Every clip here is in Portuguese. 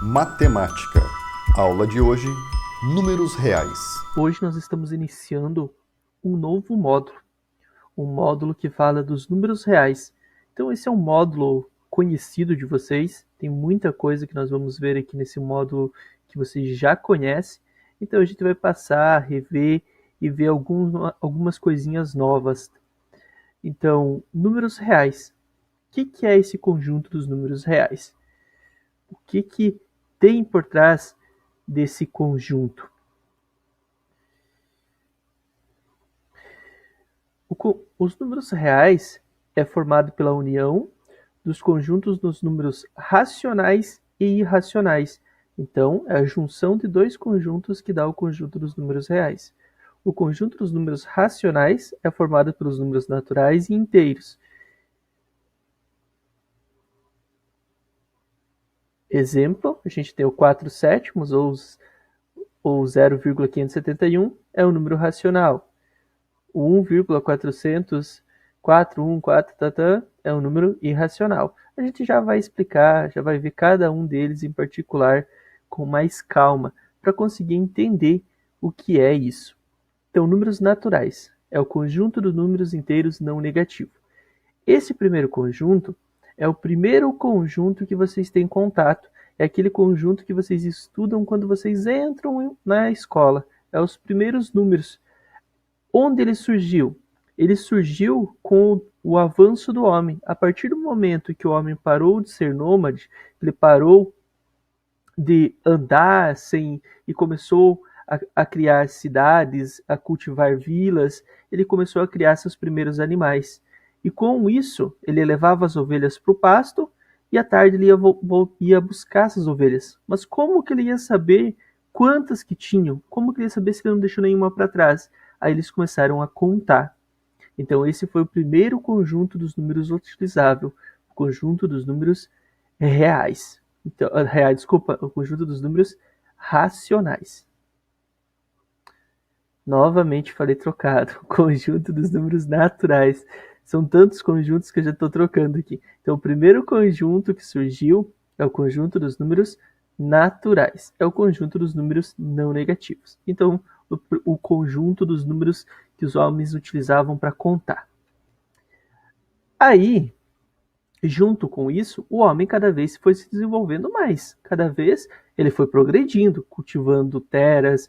Matemática. Aula de hoje, números reais. Hoje nós estamos iniciando um novo módulo, um módulo que fala dos números reais. Então esse é um módulo conhecido de vocês, tem muita coisa que nós vamos ver aqui nesse módulo que vocês já conhecem, então a gente vai passar, rever e ver algumas coisinhas novas. Então, números reais. O que é esse conjunto dos números reais? O que tem por trás desse conjunto? Os números reais é formado pela união dos conjuntos dos números racionais e irracionais. Então, é a junção de dois conjuntos que dá o conjunto dos números reais. O conjunto dos números racionais é formado pelos números naturais e inteiros. Exemplo, a gente tem o 4 sétimos, ou 0,571, é um número racional. O 1,414 é um número irracional. A gente já vai explicar, já vai ver cada um deles em particular com mais calma, para conseguir entender o que é isso. Então, números naturais é o conjunto dos números inteiros não negativos. Esse primeiro conjunto é o primeiro conjunto que vocês têm contato, é aquele conjunto que vocês estudam quando vocês entram na escola, é os primeiros números. Onde ele surgiu? Ele surgiu com o avanço do homem. A partir do momento que o homem parou de ser nômade, ele parou de andar e começou a criar cidades, a cultivar vilas, ele começou a criar seus primeiros animais. E com isso, ele levava as ovelhas para o pasto e à tarde ele ia buscar essas ovelhas. Mas como que ele ia saber quantas que tinham? Como que ele ia saber se ele não deixou nenhuma para trás? Aí eles começaram a contar. Então esse foi o primeiro conjunto dos números utilizável, o conjunto dos números reais. Então, desculpa, o conjunto dos números racionais. Novamente falei trocado, o conjunto dos números naturais. São tantos conjuntos que eu já estou trocando aqui. Então o primeiro conjunto que surgiu é o conjunto dos números naturais, é o conjunto dos números não negativos. Então, o conjunto dos números que os homens utilizavam para contar. Aí, junto com isso, o homem cada vez foi se desenvolvendo mais. Cada vez ele foi progredindo, cultivando terras,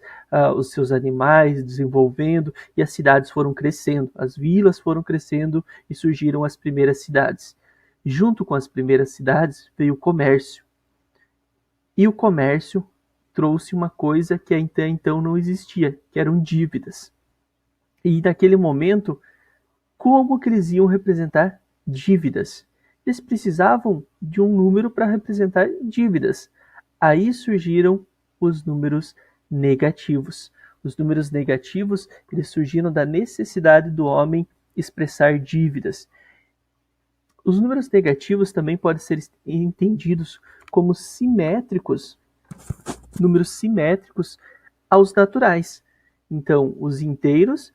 os seus animais, desenvolvendo, e as cidades foram crescendo, as vilas foram crescendo e surgiram as primeiras cidades. Junto com as primeiras cidades veio o comércio. E o comércio trouxe uma coisa que até então não existia, que eram dívidas. E naquele momento, como que eles iam representar dívidas? Eles precisavam de um número para representar dívidas. Aí surgiram os números negativos. Os números negativos, eles surgiram da necessidade do homem expressar dívidas. Os números negativos também podem ser entendidos como simétricos, números simétricos aos naturais. Então, os inteiros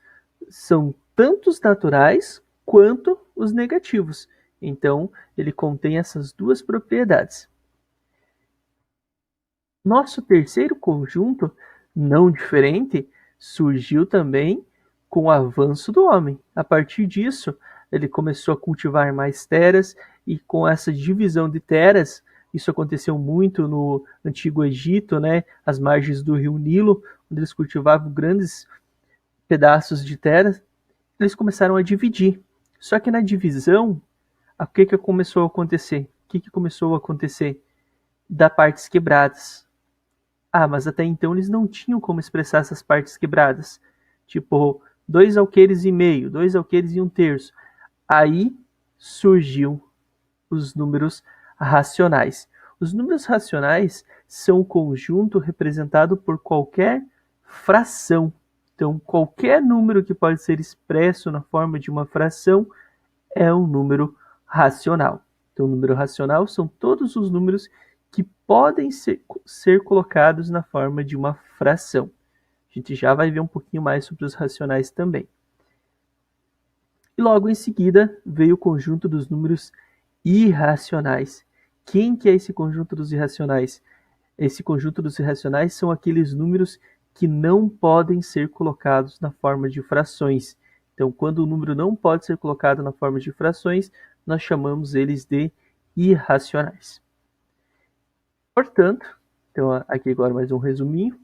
são tanto os naturais quanto os negativos. Então, ele contém essas duas propriedades. Nosso terceiro conjunto, não diferente, surgiu também com o avanço do homem. A partir disso, ele começou a cultivar mais terras e com essa divisão de terras, isso aconteceu muito no Antigo Egito, né, às margens do rio Nilo, onde eles cultivavam grandes pedaços de terra, eles começaram a dividir. Só que na divisão, o que começou a acontecer? O que começou a acontecer? Dar partes quebradas. Ah, mas até então eles não tinham como expressar essas partes quebradas. Tipo, 2 alqueires e meio, 2 alqueires e 1/3. Aí surgiu os números racionais. Os números racionais são o conjunto representado por qualquer fração. Então, qualquer número que pode ser expresso na forma de uma fração é um número racional. Então, o número racional são todos os números que podem ser colocados na forma de uma fração. A gente já vai ver um pouquinho mais sobre os racionais também. E logo em seguida veio o conjunto dos números irracionais. Quem que é esse conjunto dos irracionais? Esse conjunto dos irracionais são aqueles números que não podem ser colocados na forma de frações. Então, quando o número não pode ser colocado na forma de frações, nós chamamos eles de irracionais. Portanto, então aqui agora mais um resuminho.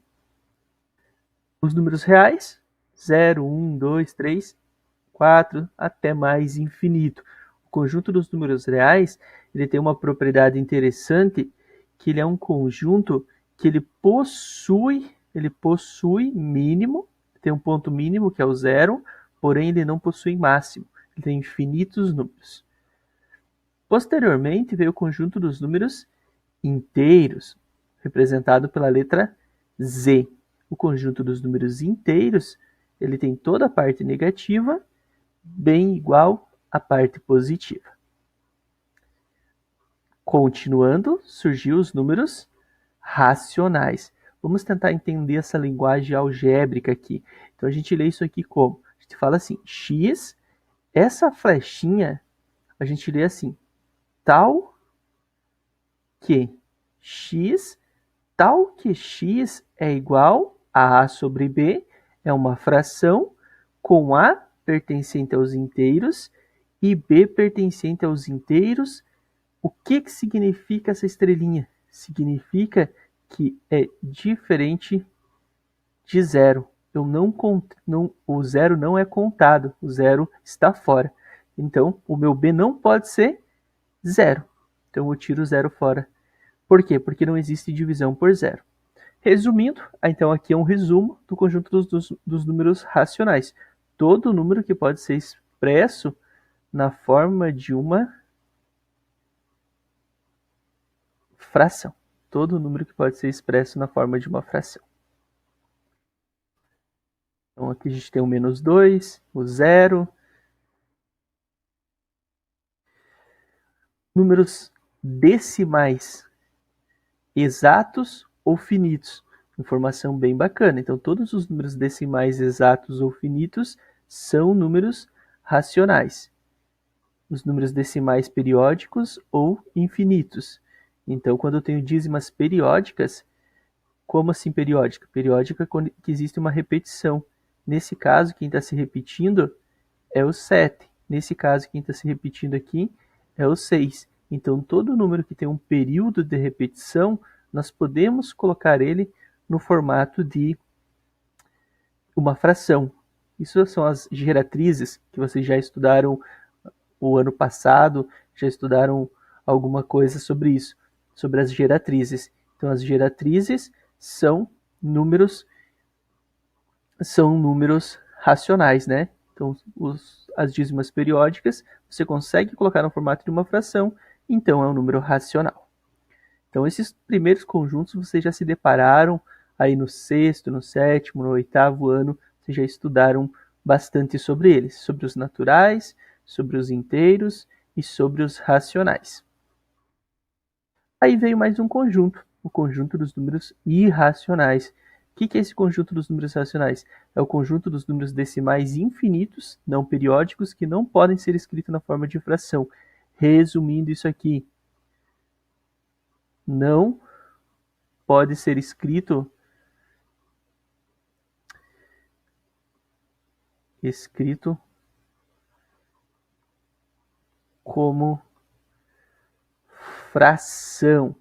Os números reais, 0, 1, 2, 3, 4, até mais infinito. O conjunto dos números reais, ele tem uma propriedade interessante, que ele é um conjunto que ele possui mínimo, tem um ponto mínimo que é o 0, porém ele não possui máximo, ele tem infinitos números. Posteriormente veio o conjunto dos números inteiros, representado pela letra Z. O conjunto dos números inteiros, ele tem toda a parte negativa bem igual à parte positiva. Continuando, surgiu os números racionais. Vamos tentar entender essa linguagem algébrica aqui. Então a gente lê isso aqui como? A gente fala assim, x, essa flechinha, a gente lê assim, tal que x, tal que x é igual a A sobre B, é uma fração com A pertencente aos inteiros e B pertencente aos inteiros. O que significa essa estrelinha? Significa que é diferente de zero. O zero não é contado, o zero está fora. Então, o meu B não pode ser zero. Então, eu tiro o zero fora. Por quê? Porque não existe divisão por zero. Resumindo, então aqui é um resumo do conjunto dos números racionais. Todo número que pode ser expresso na forma de uma fração. Todo número que pode ser expresso na forma de uma fração. Então aqui a gente tem o menos 2, o 0. Números decimais exatos ou finitos. Informação bem bacana. Então, todos os números decimais exatos ou finitos são números racionais. Os números decimais periódicos ou infinitos. Então, quando eu tenho dízimas periódicas, como assim periódica? Periódica é quando existe uma repetição. Nesse caso, quem está se repetindo é o 7. Nesse caso, quem está se repetindo aqui é o 6. Então, todo número que tem um período de repetição, nós podemos colocar ele no formato de uma fração. Isso são as geratrizes que vocês já estudaram o ano passado, já estudaram alguma coisa sobre isso, sobre as geratrizes. Então, as geratrizes são números racionais, né? Então, as dízimas periódicas, você consegue colocar no formato de uma fração, então é um número racional. Então, esses primeiros conjuntos vocês já se depararam aí no sexto, no sétimo, no oitavo ano, vocês já estudaram bastante sobre eles, sobre os naturais, sobre os inteiros e sobre os racionais. Aí veio mais um conjunto, o conjunto dos números irracionais. O que é esse conjunto dos números racionais? É o conjunto dos números decimais infinitos, não periódicos, que não podem ser escritos na forma de fração. Resumindo isso aqui, não pode ser escrito como fração.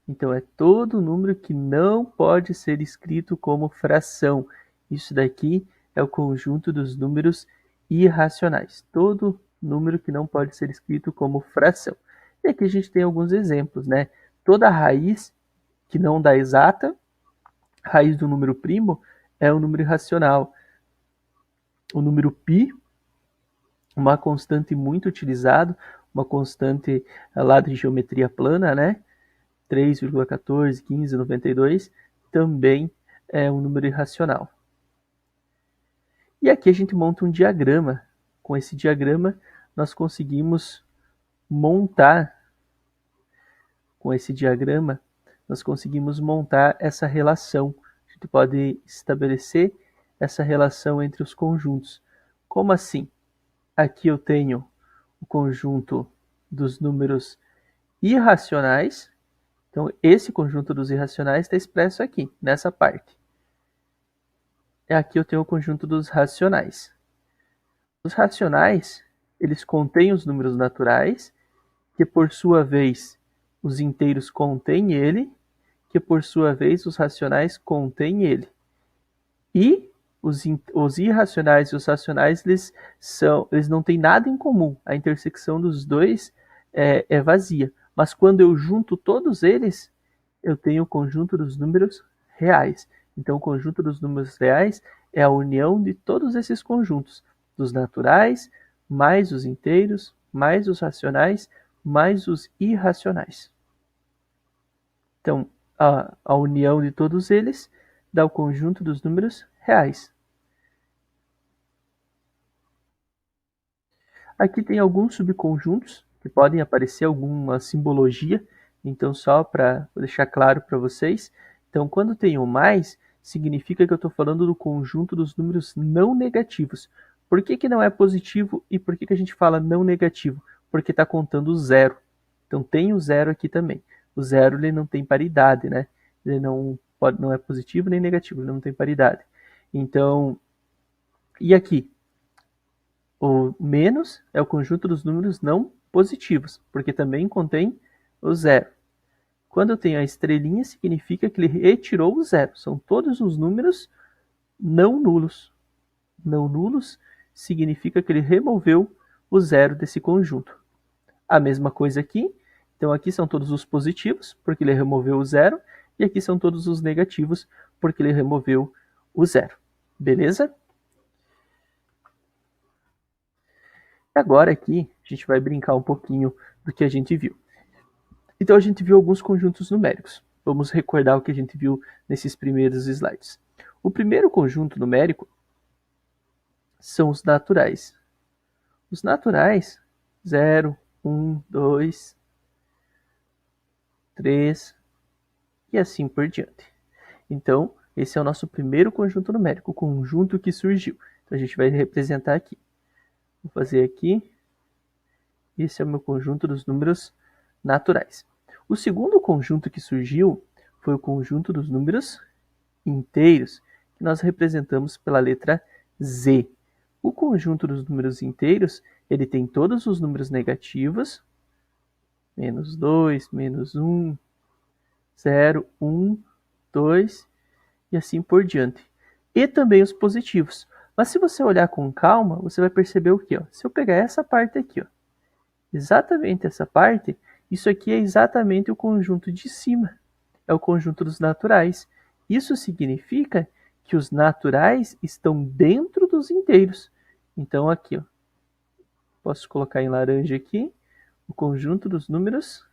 Então, é todo número que não pode ser escrito como fração. Isso daqui é o conjunto dos números irracionais. Todo número que não pode ser escrito como fração. E aqui a gente tem alguns exemplos, né? Toda raiz que não dá exata, raiz do número primo, é um número irracional. O número π, uma constante muito utilizado, uma constante lá de geometria plana, né? 3,14, 15, 92, também é um número irracional. E aqui a gente monta um diagrama. Com esse diagrama, nós conseguimos montar essa relação. A gente pode estabelecer essa relação entre os conjuntos. Como assim? Aqui eu tenho o conjunto dos números irracionais, Então, esse conjunto dos irracionais está expresso aqui, nessa parte. Aqui eu tenho o conjunto dos racionais. Os racionais, eles contêm os números naturais, que por sua vez os inteiros contêm ele, que por sua vez os racionais contêm ele. E os irracionais e os racionais, eles não têm nada em comum. A intersecção dos dois é vazia. Mas quando eu junto todos eles, eu tenho o conjunto dos números reais. Então, o conjunto dos números reais é a união de todos esses conjuntos, dos naturais, mais os inteiros, mais os racionais, mais os irracionais. Então, a união de todos eles dá o conjunto dos números reais. Aqui tem alguns subconjuntos que podem aparecer alguma simbologia, então só para deixar claro para vocês. Então, quando tem um mais, significa que eu estou falando do conjunto dos números não negativos. Por que não é positivo e por que a gente fala não negativo? Porque está contando o zero. Então tem o zero aqui também. O zero ele não tem paridade, né? Ele não é positivo nem negativo, ele não tem paridade. Então, e aqui? O menos é o conjunto dos números não positivos, porque também contém o zero. Quando eu tenho a estrelinha, significa que ele retirou o zero. São todos os números não nulos. Não nulos significa que ele removeu o zero desse conjunto. A mesma coisa aqui. Então aqui são todos os positivos, porque ele removeu o zero. E aqui são todos os negativos, porque ele removeu o zero. Beleza? Agora aqui a gente vai brincar um pouquinho do que a gente viu. Então a gente viu alguns conjuntos numéricos. Vamos recordar o que a gente viu nesses primeiros slides. O primeiro conjunto numérico são os naturais. Os naturais, 0, 1, 2, 3 e assim por diante. Então, esse é o nosso primeiro conjunto numérico, o conjunto que surgiu. Então a gente vai representar aqui. Vou fazer aqui. Esse é o meu conjunto dos números naturais. O segundo conjunto que surgiu foi o conjunto dos números inteiros, que nós representamos pela letra Z. O conjunto dos números inteiros, ele tem todos os números negativos, menos 2, menos 1, 0, 1, 2 e assim por diante. E também os positivos. Mas se você olhar com calma, você vai perceber o quê? Se eu pegar essa parte aqui, ó, exatamente essa parte, isso aqui é exatamente o conjunto de cima. É o conjunto dos naturais. Isso significa que os naturais estão dentro dos inteiros. Então aqui, ó, posso colocar em laranja aqui, o conjunto dos números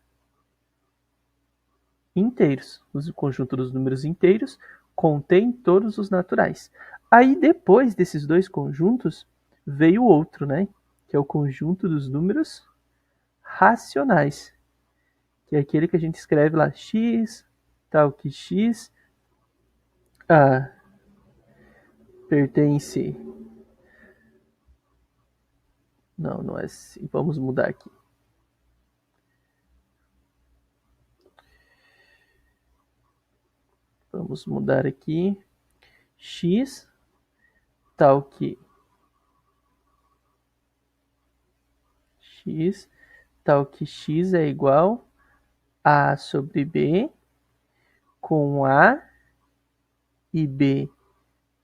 inteiros. O conjunto dos números inteiros contém todos os naturais. Aí depois desses dois conjuntos, veio outro, né? Que é o conjunto dos números racionais, que é aquele que a gente escreve lá x, tal que x pertence... Não é assim. Vamos mudar aqui. Vamos mudar aqui. X, tal que x é igual a sobre b, com a e b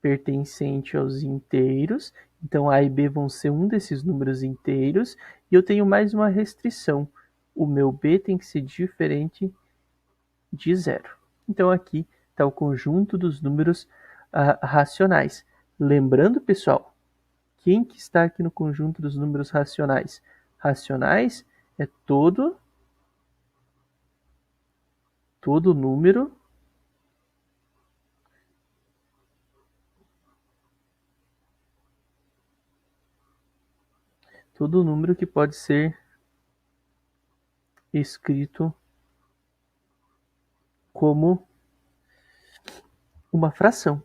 pertencente aos inteiros. Então a e b vão ser um desses números inteiros. E eu tenho mais uma restrição. O meu b tem que ser diferente de zero. Então aqui está o conjunto dos números racionais. Lembrando, pessoal, quem que está aqui no conjunto dos números racionais? Racionais é todo número que pode ser escrito como uma fração.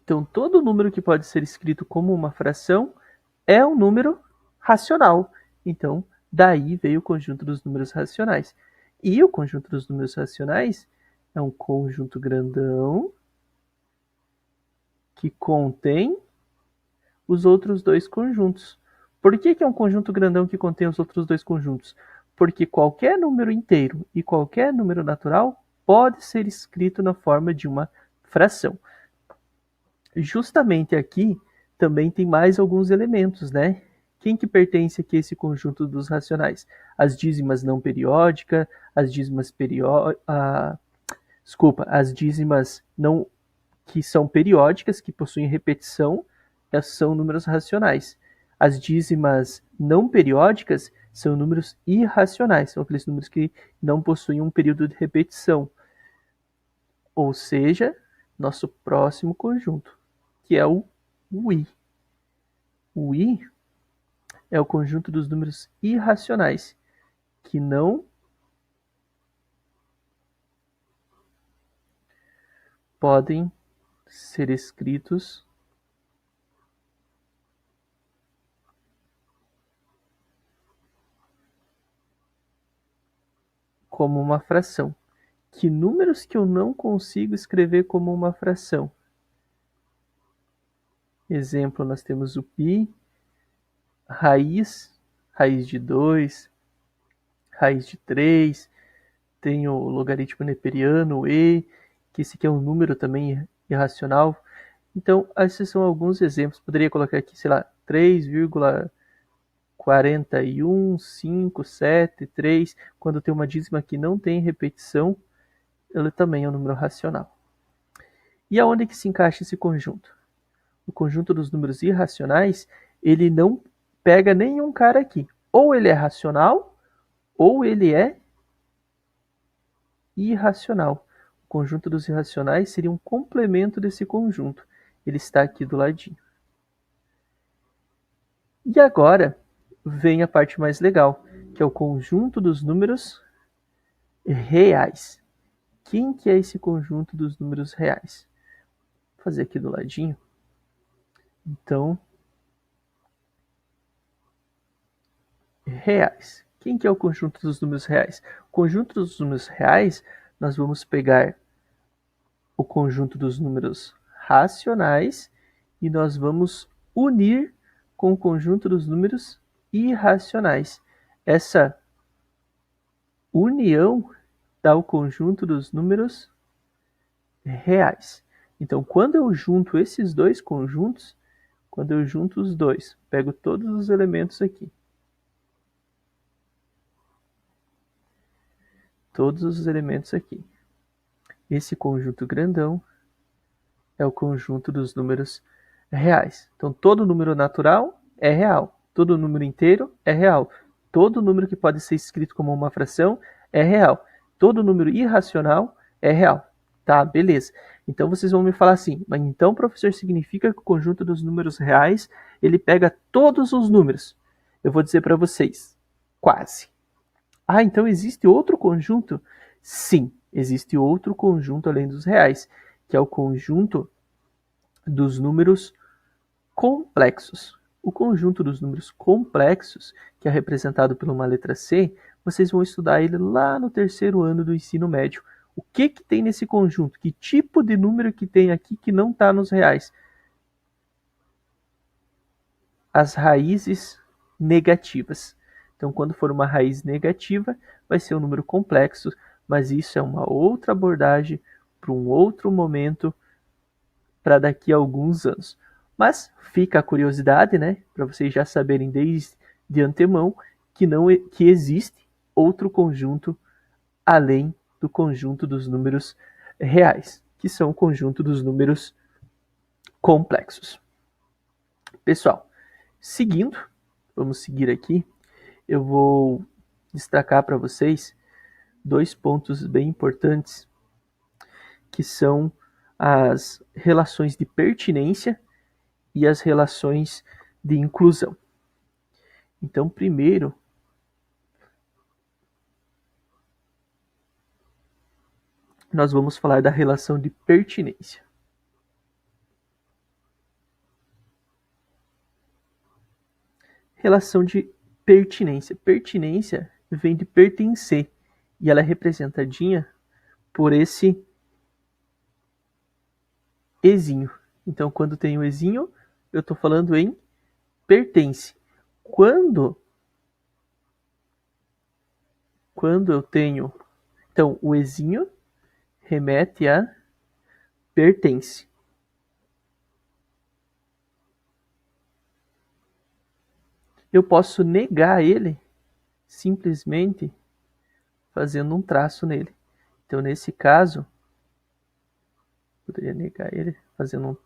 Então, todo número que pode ser escrito como uma fração é um número racional. Então, daí veio o conjunto dos números racionais. E o conjunto dos números racionais é um conjunto grandão que contém os outros dois conjuntos. Por que é um conjunto grandão que contém os outros dois conjuntos? Porque qualquer número inteiro e qualquer número natural pode ser escrito na forma de uma fração. Justamente aqui também tem mais alguns elementos, né? Quem que pertence aqui a esse conjunto dos racionais? As dízimas não periódicas, as dízimas as dízimas não que são periódicas, que possuem repetição, são números racionais. As dízimas não periódicas são números irracionais, são aqueles números que não possuem um período de repetição. Ou seja, nosso próximo conjunto, que é o I. O I é o conjunto dos números irracionais, que não podem ser escritos como uma fração. Que números que eu não consigo escrever como uma fração? Exemplo, nós temos o π, raiz de 2, raiz de 3, tem o logaritmo neperiano, o e, que esse aqui é um número também irracional. Então, esses são alguns exemplos. Poderia colocar aqui, sei lá, 3,41573. Quando tem uma dízima que não tem repetição, ele também é um número racional. E aonde que se encaixa esse conjunto? O conjunto dos números irracionais, ele não pega nenhum cara aqui. Ou ele é racional, ou ele é irracional. O conjunto dos irracionais seria um complemento desse conjunto. Ele está aqui do ladinho. E agora vem a parte mais legal, que é o conjunto dos números reais. Quem que é esse conjunto dos números reais? Vou fazer aqui do ladinho. Então, reais. Quem que é o conjunto dos números reais? O conjunto dos números reais, nós vamos pegar o conjunto dos números racionais e nós vamos unir com o conjunto dos números irracionais. Essa união dá o conjunto dos números reais. Então, quando eu junto esses dois conjuntos, quando eu junto os dois, pego todos os elementos aqui. Todos os elementos aqui. Esse conjunto grandão é o conjunto dos números reais. Então, todo número natural é real. Todo número inteiro é real. Todo número que pode ser escrito como uma fração é real. Todo número irracional é real. Tá, beleza. Então, vocês vão me falar assim, mas então, professor, significa que o conjunto dos números reais, ele pega todos os números. Eu vou dizer para vocês, quase. Ah, então existe outro conjunto? Sim, existe outro conjunto além dos reais, que é o conjunto dos números complexos. O conjunto dos números complexos, que é representado por uma letra C, vocês vão estudar ele lá no terceiro ano do ensino médio. O que tem nesse conjunto? Que tipo de número que tem aqui que não está nos reais? As raízes negativas. Então, quando for uma raiz negativa, vai ser um número complexo, mas isso é uma outra abordagem para um outro momento, para daqui a alguns anos. Mas fica a curiosidade, né, para vocês já saberem desde de antemão que existe outro conjunto além do conjunto dos números reais, que são o conjunto dos números complexos. Pessoal, seguindo, vamos seguir aqui. Eu vou destacar para vocês dois pontos bem importantes, que são as relações de pertinência e as relações de inclusão. Então, primeiro, nós vamos falar da relação de pertinência. Relação de pertinência. Pertinência vem de pertencer e ela é representadinha por esse ezinho. Então, quando tem o ezinho, eu estou falando em pertence. Quando eu tenho... Então, o ezinho remete a pertence. Eu posso negar ele simplesmente fazendo um traço nele. Então, nesse caso, poderia negar ele fazendo um...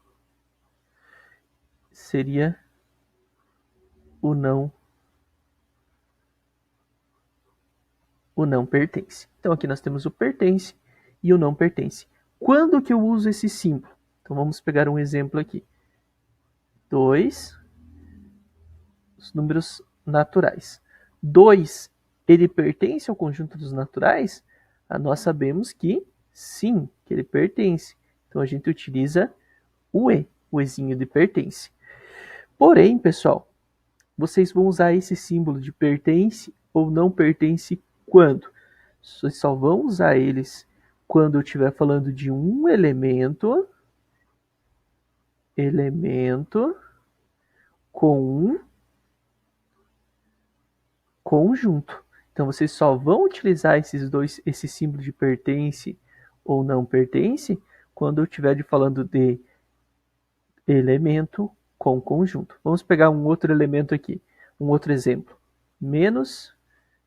Seria o não pertence. Então, aqui nós temos o pertence e o não pertence. Quando que eu uso esse símbolo? Então, vamos pegar um exemplo aqui. 2, os números naturais. 2, ele pertence ao conjunto dos naturais? Nós sabemos que sim, que ele pertence. Então, a gente utiliza o E, o Ezinho de pertence. Porém, pessoal, vocês vão usar esse símbolo de pertence ou não pertence quando? Vocês só vão usar eles quando eu estiver falando de um elemento com um conjunto. Então, vocês só vão utilizar esse símbolo de pertence ou não pertence quando eu estiver falando de elemento com conjunto. Vamos pegar um outro elemento aqui, um outro exemplo. Menos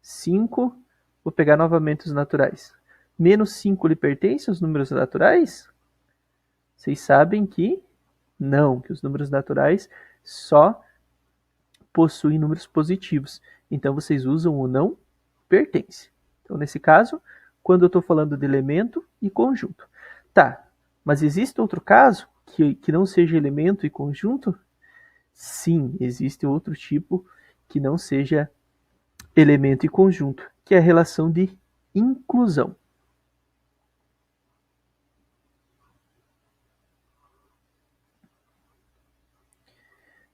5, vou pegar novamente os naturais. Menos 5 lhe pertence aos números naturais? Vocês sabem que não, que os números naturais só possuem números positivos. Então, vocês usam o não pertence. Então, nesse caso, quando eu estou falando de elemento e conjunto. Tá, mas existe outro caso que não seja elemento e conjunto? Sim, existe outro tipo que não seja elemento e conjunto, que é a relação de inclusão.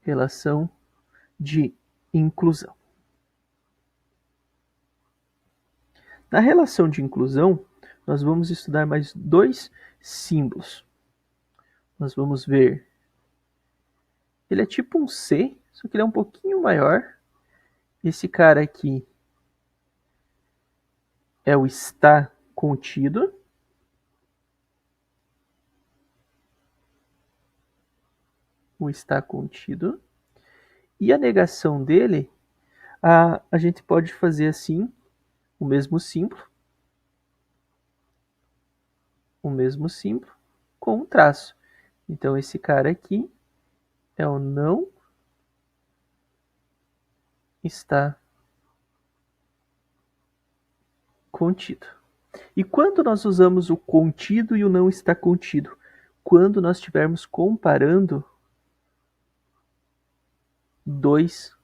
Relação de inclusão. Na relação de inclusão, nós vamos estudar mais 2 símbolos. Nós vamos ver. Ele é tipo um C, só que ele é um pouquinho maior. Esse cara aqui é o está contido. O está contido. E a negação dele, a gente pode fazer assim, o mesmo símbolo, com um traço. Então, esse cara aqui é o não está contido. E quando nós usamos o contido e o não está contido? Quando nós estivermos comparando 2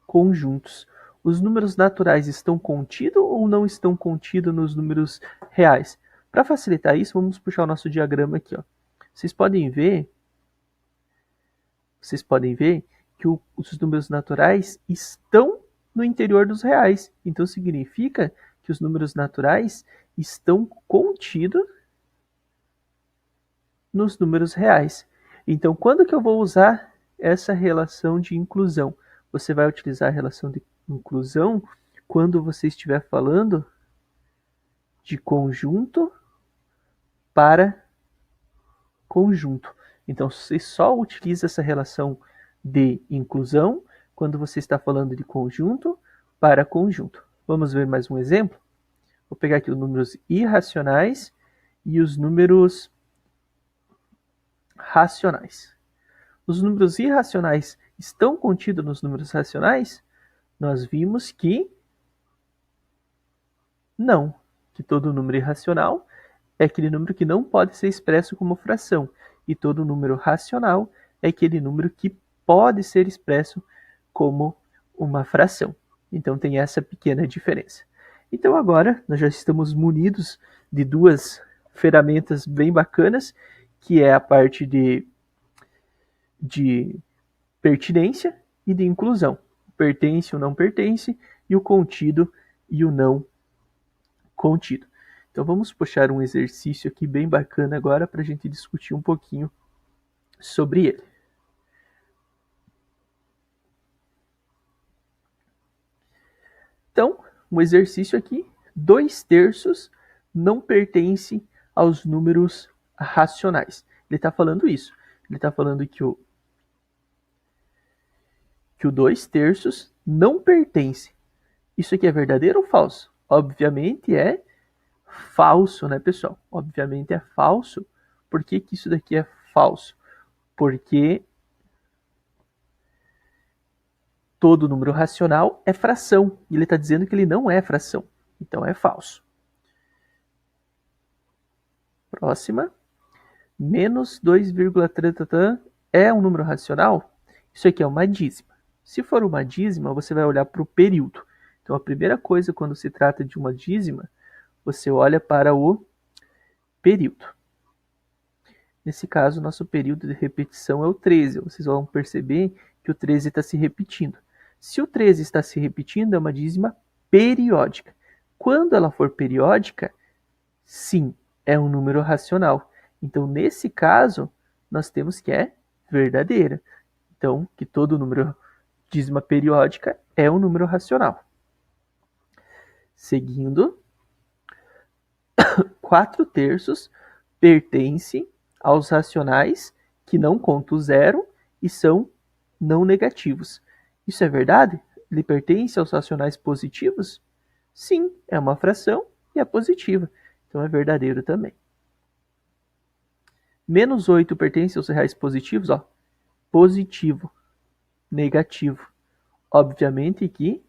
conjuntos. Os números naturais estão contidos ou não estão contidos nos números reais? Para facilitar isso, vamos puxar o nosso diagrama aqui. Ó. Vocês podem ver que os números naturais estão no interior dos reais. Então, significa que os números naturais estão contidos nos números reais. Então, quando que eu vou usar essa relação de inclusão? Você vai utilizar a relação de inclusão quando você estiver falando de conjunto para conjunto. Então, você só utiliza essa relação de inclusão quando você está falando de conjunto para conjunto. Vamos ver mais um exemplo? Vou pegar aqui os números irracionais e os números racionais. Os números irracionais estão contidos nos números racionais? Nós vimos que não, que todo número irracional é aquele número que não pode ser expresso como fração, e todo número racional é aquele número que pode ser expresso como uma fração. Então tem essa pequena diferença. Então agora nós já estamos munidos de 2 ferramentas bem bacanas, que é a parte de pertinência e de inclusão. pertence e o não pertence, e o contido e o não contido. Então vamos puxar um exercício aqui bem bacana agora para a gente discutir um pouquinho sobre ele. Então, um exercício aqui, 2/3 não pertence aos números racionais. Ele está falando isso. Ele está falando que o 2/3 não pertence. Isso aqui é verdadeiro ou falso? Obviamente é falso, né, pessoal? Obviamente é falso. Por que isso daqui é falso? Porque todo número racional é fração. E ele está dizendo que ele não é fração. Então é falso. Próxima. Menos 2,3 é um número racional? Isso aqui é uma dízima. Se for uma dízima, você vai olhar para o período. Então a primeira coisa quando se trata de uma dízima, você olha para o período. Nesse caso, nosso período de repetição é o 13. Vocês vão perceber que o 13 está se repetindo. Se o 13 está se repetindo, é uma dízima periódica. Quando ela for periódica, sim, é um número racional. Então, nesse caso, nós temos que é verdadeira. Então, que todo número dízima periódica é um número racional. Seguindo, 4/3 pertence aos racionais que não contam zero e são não negativos. Isso é verdade? Ele pertence aos racionais positivos? Sim, é uma fração e é positiva. Então é verdadeiro também. Menos 8 pertence aos reais positivos? Ó, positivo. Negativo. Obviamente que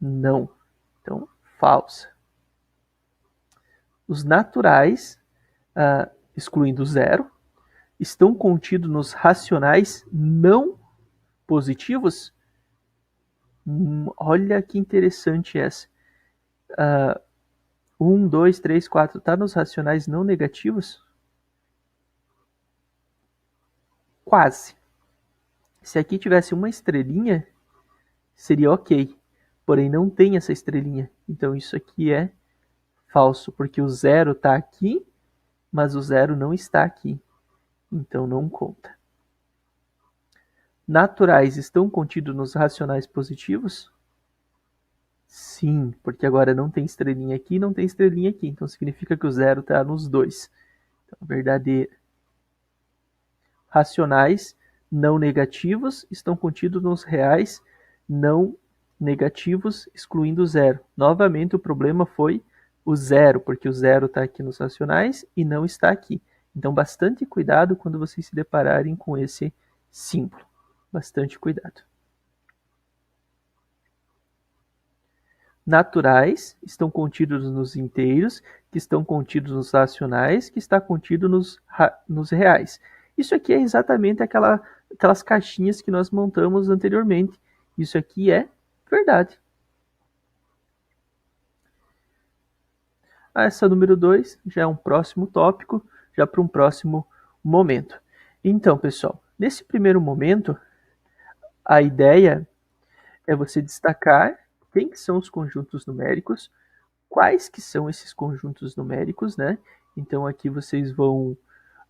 não. Então, falsa. Os naturais, excluindo zero, estão contidos nos racionais não positivos? Olha que interessante essa. 1, 2, 3, 4 está nos racionais não negativos? Quase. Se aqui tivesse uma estrelinha, seria ok. Porém, não tem essa estrelinha. Então, isso aqui é falso, porque o zero está aqui, mas o zero não está aqui. Então, não conta. Naturais estão contidos nos racionais positivos? Sim, porque agora não tem estrelinha aqui, não tem estrelinha aqui. Então, significa que o zero está nos dois. Então, verdadeira. Racionais não negativos estão contidos nos reais não negativos, excluindo o zero. Novamente, o problema foi o zero, porque o zero está aqui nos racionais e não está aqui. Então, bastante cuidado quando vocês se depararem com esse símbolo. Bastante cuidado. Naturais estão contidos nos inteiros, que estão contidos nos racionais, que está contido nos reais. Isso aqui é exatamente aquelas caixinhas que nós montamos anteriormente. Isso aqui é verdade. Essa número 2 já é um próximo tópico, já para um próximo momento. Então, pessoal, nesse primeiro momento, a ideia é você destacar quem que são os conjuntos numéricos, quais que são esses conjuntos numéricos, né? Então aqui vocês vão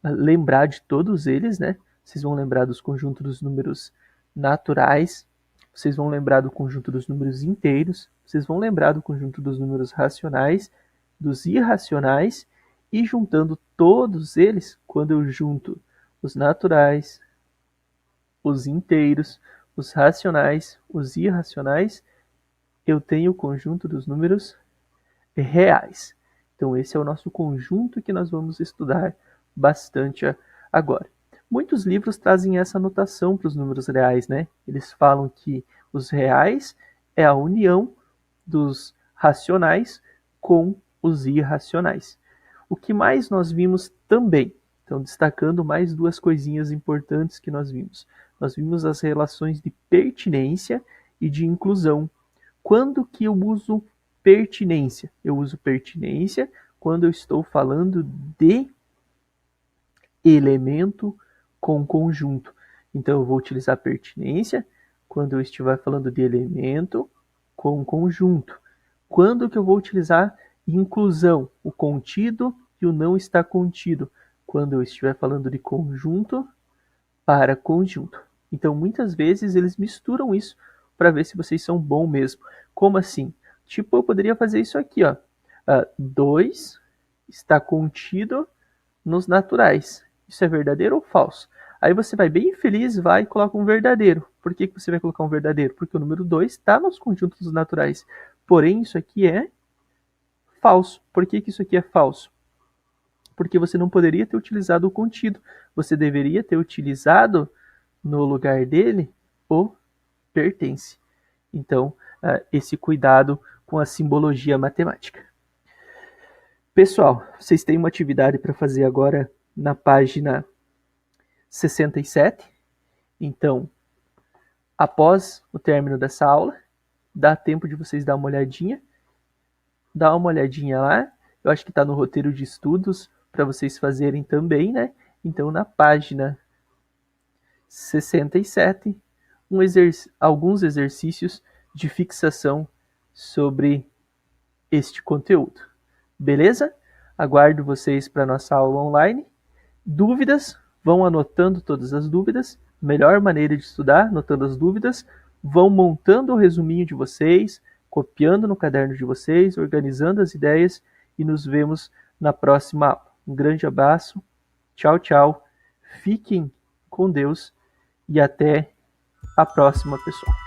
lembrar de todos eles, né? Vocês vão lembrar dos conjuntos dos números naturais, vocês vão lembrar do conjunto dos números inteiros, vocês vão lembrar do conjunto dos números racionais, dos irracionais, e juntando todos eles, quando eu junto os naturais, os inteiros, os racionais, os irracionais, eu tenho o conjunto dos números reais. Então esse é o nosso conjunto que nós vamos estudar bastante agora. Muitos livros trazem essa notação para os números reais, né? Eles falam que os reais é a união dos racionais com os irracionais. O que mais nós vimos também, então destacando mais duas coisinhas importantes que nós vimos. Nós vimos as relações de pertinência e de inclusão. Quando que eu uso pertinência? Eu uso pertinência quando eu estou falando de elemento com conjunto. Então eu vou utilizar pertinência quando eu estiver falando de elemento com conjunto. Quando que eu vou utilizar inclusão, o contido e o não está contido? Quando eu estiver falando de conjunto para conjunto. Então, muitas vezes eles misturam isso para ver se vocês são bons mesmo. Como assim? Tipo, eu poderia fazer isso aqui, ó. 2 está contido nos naturais. Isso é verdadeiro ou falso? Aí você vai bem feliz, vai e coloca um verdadeiro. Por que você vai colocar um verdadeiro? Porque o número 2 está nos conjuntos naturais. Porém, isso aqui é falso. Por que isso aqui é falso? Porque você não poderia ter utilizado o contido. Você deveria ter utilizado, no lugar dele, o pertence. Então, esse cuidado com a simbologia matemática. Pessoal, vocês têm uma atividade para fazer agora na página 67. Então, após o término dessa aula, dá tempo de vocês dar uma olhadinha. Dá uma olhadinha lá. Eu acho que está no roteiro de estudos para vocês fazerem também, né? Então, na página 67, alguns exercícios de fixação sobre este conteúdo. Beleza? Aguardo vocês para a nossa aula online. Dúvidas? Vão anotando todas as dúvidas. Melhor maneira de estudar, anotando as dúvidas. Vão montando o resuminho de vocês, copiando no caderno de vocês, organizando as ideias e nos vemos na próxima aula. Um grande abraço. Tchau, tchau. Fiquem com Deus e até a próxima, pessoal.